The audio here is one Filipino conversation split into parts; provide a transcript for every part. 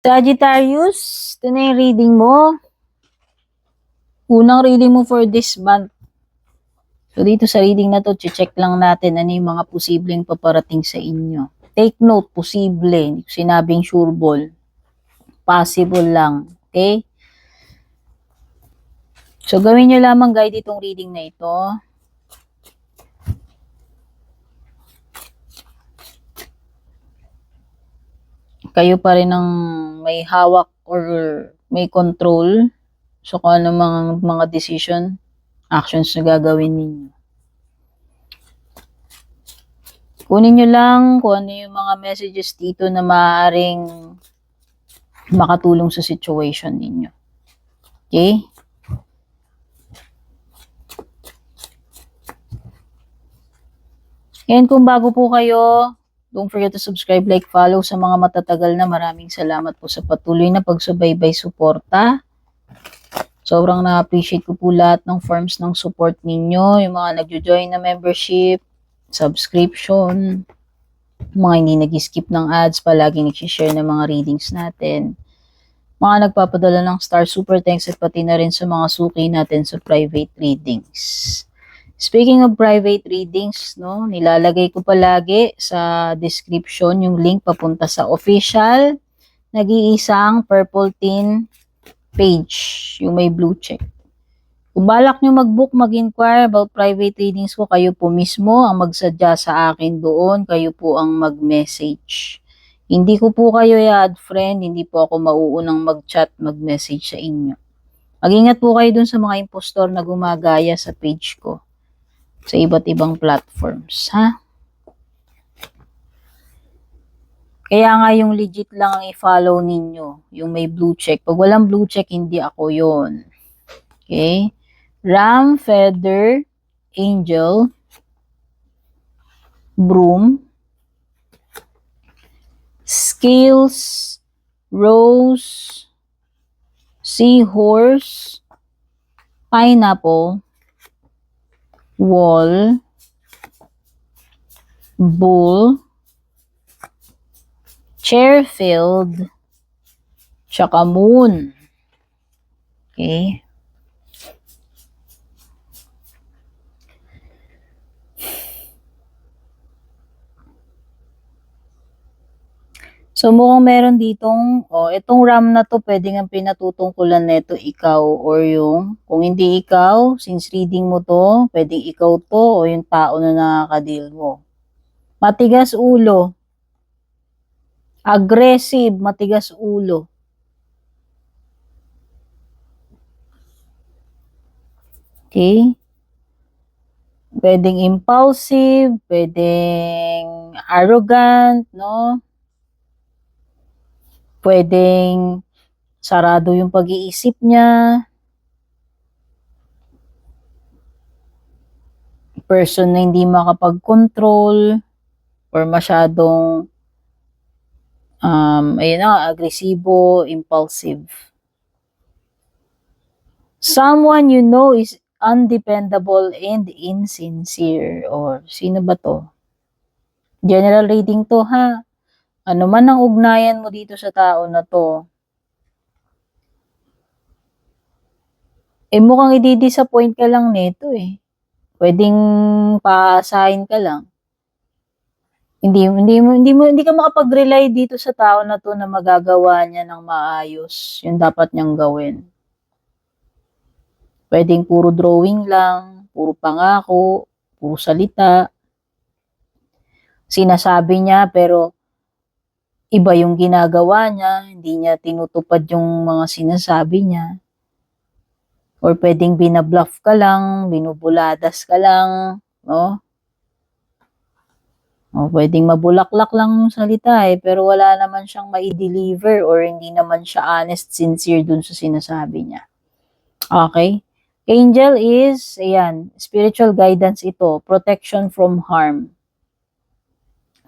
Sagittarius, ito na yung reading mo. Unang reading mo for this month. So, dito sa reading na to, check lang natin ano yung mga posibleng paparating sa inyo. Take note, posible. Hindi ko sinabing sure ball. Possible lang. Okay? So, gawin nyo lamang guide itong reading na ito. Kayo pa rin ang may hawak or may control. So, kung ano mga decision, actions na gagawin ninyo. Kunin nyo lang kung ano yung mga messages dito na maaaring makatulong sa situation ninyo. Okay? And kung bago po kayo, don't forget to subscribe, like, follow sa mga matatagal na. Maraming salamat po sa patuloy na pagsubaybay, suporta. Sobrang na-appreciate ko po lahat ng forms ng support ninyo. Yung mga nagjo-join na membership, subscription, mga hindi nag-skip ng ads, palaging nag-share ng mga readings natin. Mga nagpapadala ng star super thanks at pati na rin sa mga suki natin sa private readings. Speaking of private readings, no, nilalagay ko palagi sa description yung link papunta sa official nag-iisang purple tin page, yung may blue check. Kung balak nyo mag-book, mag-inquire about private readings ko, kayo po mismo ang magsadya sa akin doon, kayo po ang mag-message. Hindi ko po kayo i-add friend, hindi po ako mauunang mag-chat, mag-message sa inyo. Mag-ingat po kayo dun sa mga impostor na gumagaya sa page ko sa iba't ibang platforms, ha? Kaya nga yung legit lang ang i-follow ninyo, yung may blue check. Pag walang blue check, hindi ako yon. Okay? Ram, Feather, Angel, Broom, Scales, Rose, Seahorse, Pineapple, Wall, Bull, Chairfield, tsaka Moon. Okay? So, mukhang meron ditong, itong RAM na to, pwedeng ang pinatutungkulan nito ikaw or yung, kung hindi ikaw, since reading mo to, pwedeng ikaw to o yung tao na nakakadeal mo. Matigas ulo. Aggressive, matigas ulo. Okay? Pwedeng impulsive, pwedeng arrogant, no? Pwedeng sarado yung pag-iisip niya. Person na hindi makapag-control or masyadong ayun na, agresibo, impulsive. Someone you know is undependable and insincere. Or sino ba to? General reading to, ha? Ano man ang ugnayan mo dito sa tao na to, mukhang i-disappoint ka lang nito eh. Pwedeng paasahin ka lang. Hindi ka makapag-rely dito sa tao na to na magagawa niya ng maayos yung dapat niyang gawin. Pwedeng puro drawing lang, puro pangako, puro salita. Sinasabi niya pero iba yung ginagawa niya, hindi niya tinutupad yung mga sinasabi niya. Or pwedeng binabluff ka lang, binubuladas ka lang, no? O pwedeng mabulaklak lang yung salita pero wala naman siyang mai-deliver or hindi naman siya honest, sincere dun sa sinasabi niya. Okay? Angel is, ayan, spiritual guidance ito, protection from harm.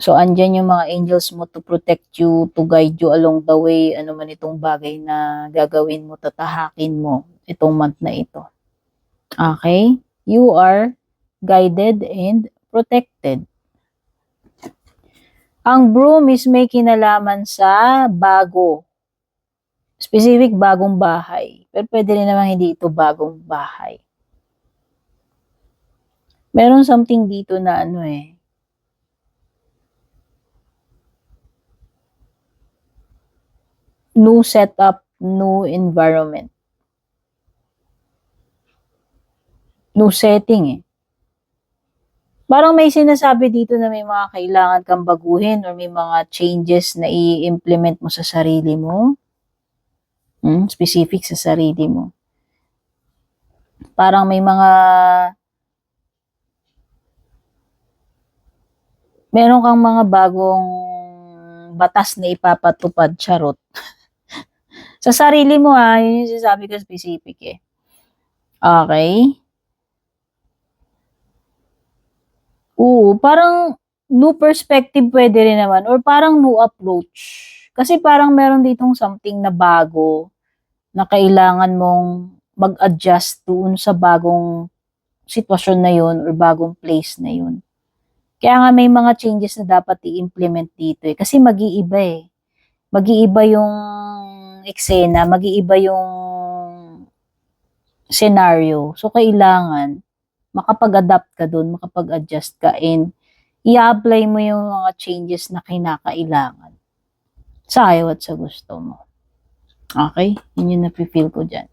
So, andyan yung mga angels mo to protect you, to guide you along the way, ano man itong bagay na gagawin mo, tatahakin mo itong month na ito. Okay? You are guided and protected. Ang broom is may kinalaman sa bago. Specific, bagong bahay. Pero pwede rin naman hindi ito bagong bahay. Meron something dito na new setup, new environment. New setting Parang may sinasabi dito na may mga kailangan kang baguhin or may mga changes na i-implement mo sa sarili mo. Specific sa sarili mo. Parang meron kang mga bagong batas na ipapatupad, charot. Sa sarili mo yun yung sinasabi ko specific Okay? Oo, parang new perspective pwede rin naman or parang new approach. Kasi parang meron ditong something na bago na kailangan mong mag-adjust doon sa bagong sitwasyon na yun or bagong place na yun. Kaya nga may mga changes na dapat i-implement dito kasi mag-iiba Mag-iiba yung eksena, mag-iiba yung scenario. So, kailangan makapag-adapt ka doon, makapag-adjust ka and i-apply mo yung mga changes na kinakailangan sa ayaw at sa gusto mo. Okay? Yun yung nafe-feel ko dyan.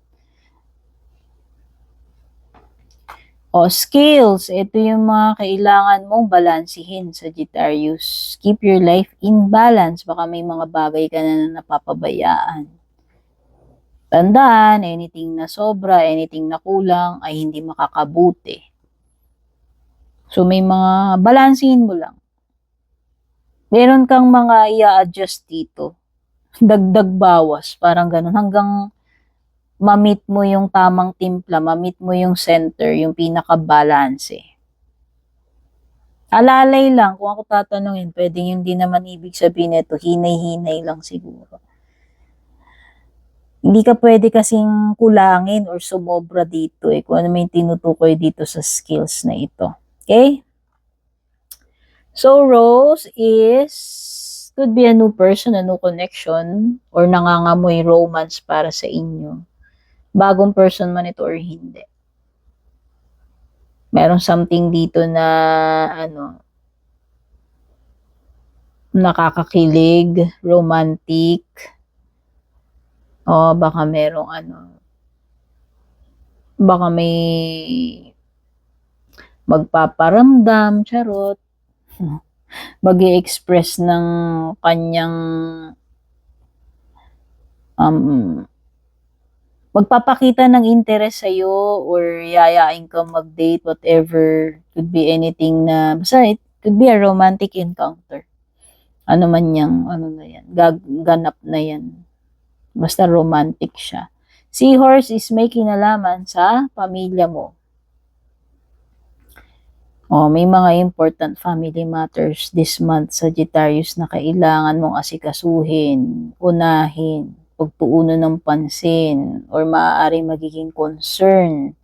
Skills. Ito yung mga kailangan mong balansihin, Sagittarius. Keep your life in balance. Baka may mga bagay ka na napapabayaan. Tandaan, anything na sobra, anything na kulang, ay hindi makakabuti. So, may mga balansihin mo lang. Meron kang mga i-adjust dito. Dagdag bawas, parang ganun. Hanggang ma-meet mo yung tamang timpla, ma-meet mo yung center, yung pinaka-balance. Alalay lang, kung ako tatanungin, pwedeng hindi naman ibig sabihin ito, hinay-hinay lang siguro. Hindi ka pwede kasing kulangin or sumobra dito kung ano may tinutukoy dito sa skills na ito. Okay? So, Rose could be a new person, a new connection, or nangangamoy romance para sa inyo. Bagong person man ito or hindi. Meron something dito na nakakakilig, romantic, o baka merong baka may magpaparamdam, charot, mag-i-express ng kanyang magpapakita ng interest sa'yo or yayain ka mag-date, whatever. Could be anything na, basta it could be a romantic encounter. Ano man yang, na yan, ganap na yan. Basta romantic siya. Seahorse is may kinalaman sa pamilya mo. May mga important family matters this month, Sagittarius, na kailangan mong asikasuhin, unahin, pagtuunan ng pansin, or maaari magiging concern.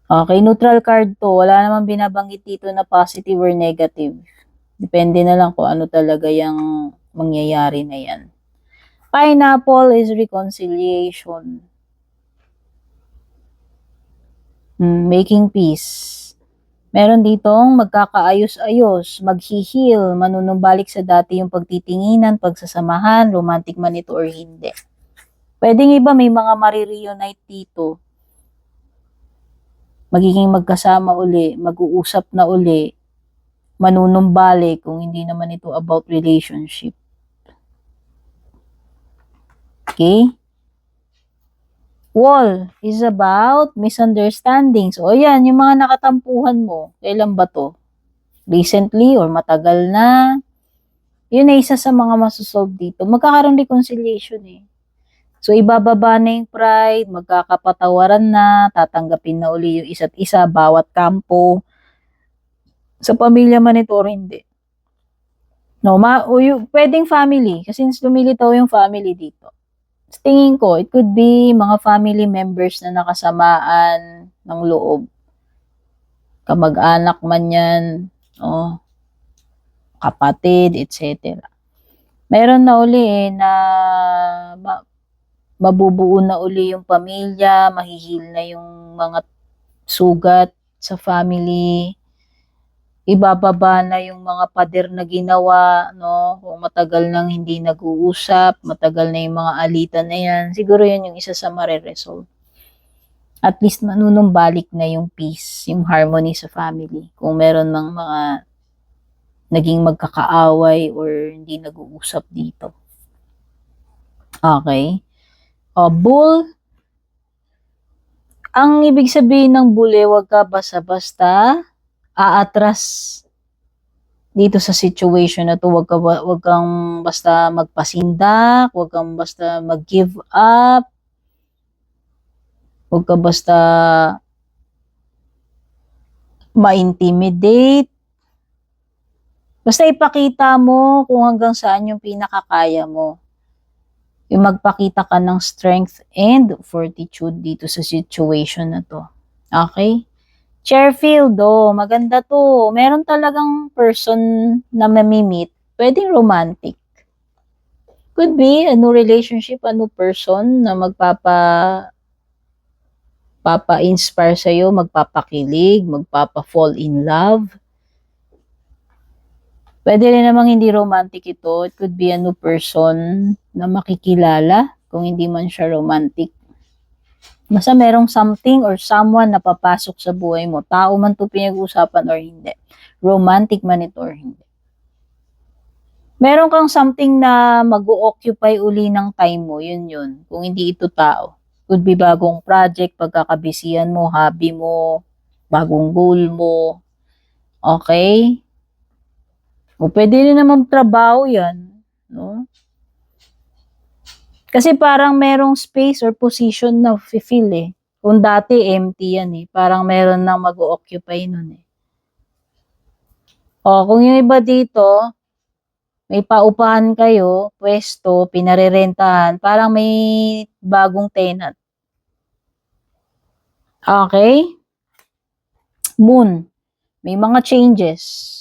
Okay, neutral card to. Wala namang binabanggit dito na positive or negative. Depende na lang kung ano talaga yung mangyayari na yan. Pineapple is reconciliation. Making peace. Meron ditong magkakaayos-ayos, maghihil, manunumbalik sa dati yung pagtitinginan, pagsasamahan, romantic man ito or hindi. Pwedeng iba may mga marireunite dito. Magiging magkasama uli, mag-uusap na uli, manunumbalik kung hindi naman ito about relationship. Okay? Wall is about misunderstandings. O yan, yung mga nakatampuhan mo. Kailan ba to? Recently or matagal na? Yun ay isa sa mga masosolve dito. Magkakaroon reconciliation So, ibababa na yung pride, magkakapatawaran na, tatanggapin na uli yung isa't isa, bawat kampo. Sa pamilya man ito or hindi. No, pwedeng family, kasi lumilitaw yung family dito. Tingin ko, it could be mga family members na nakasamaan ng loob. Kamag-anak man yan, kapatid, etc. Meron na uli na mabubuo na uli yung pamilya, mahihil na yung mga sugat sa family, ibababa na yung mga pader na ginawa, no? Kung matagal nang hindi nag-uusap, matagal na yung mga alitan na yan, siguro yan yung isa sa mare-resolve. At least manunumbalik na yung peace, yung harmony sa family. Kung meron ng mga naging magkakaaway or hindi nag-uusap dito. Okay. Bull, ang ibig sabihin ng bull, wag ka basta-basta aatras dito sa situation na to. Wag kang basta magpasindak, wag kang basta mag-give up, wag ka basta ma-intimidate. Basta ipakita mo kung hanggang saan yung pinakakaya mo. Yung magpakita ka ng strength and fortitude dito sa situation na to. Okay? Chairfield, maganda to. Meron talagang person na mamimit. Pwedeng romantic. Could be a new relationship, a new person na papa-inspire sa'yo, magpapakilig, magpapa-fall in love. Pwede rin namang hindi romantic ito. It could be a new person na makikilala kung hindi man siya romantic. Basta merong something or someone na papasok sa buhay mo. Tao man to pinag-usapan or hindi. Romantic man ito or hindi. Meron kang something na mag-o-occupy uli ng time mo. Yun. Kung hindi ito tao. Could be bagong project, pagkakabisihan mo, hobby mo, bagong goal mo. Okay? O pwede rin naman trabaho yan. No? Kasi parang merong space or position na feel eh. Kung dati empty yan eh. Parang meron nang mag-o-occupy nun eh. O kung yung iba dito, may paupahan kayo, pwesto, pinarerentahan, parang may bagong tenant. Okay? Moon, may mga changes.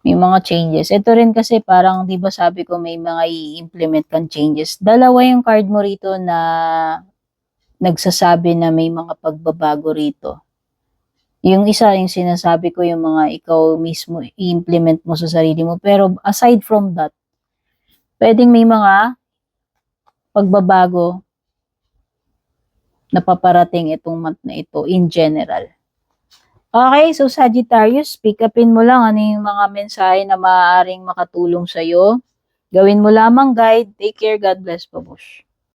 May mga changes. Ito rin kasi parang, di ba sabi ko may mga i-implement kang changes. Dalawa yung card mo rito na nagsasabi na may mga pagbabago rito. Yung isa, yung sinasabi ko, yung mga ikaw mismo i-implement mo sa sarili mo. Pero aside from that, pwedeng may mga pagbabago na paparating itong month na ito in general. Okay, so Sagittarius, pick upin mo lang ano yung mga mensahe na maaaring makatulong sa'yo. Gawin mo lamang, guide. Take care. God bless, Babush.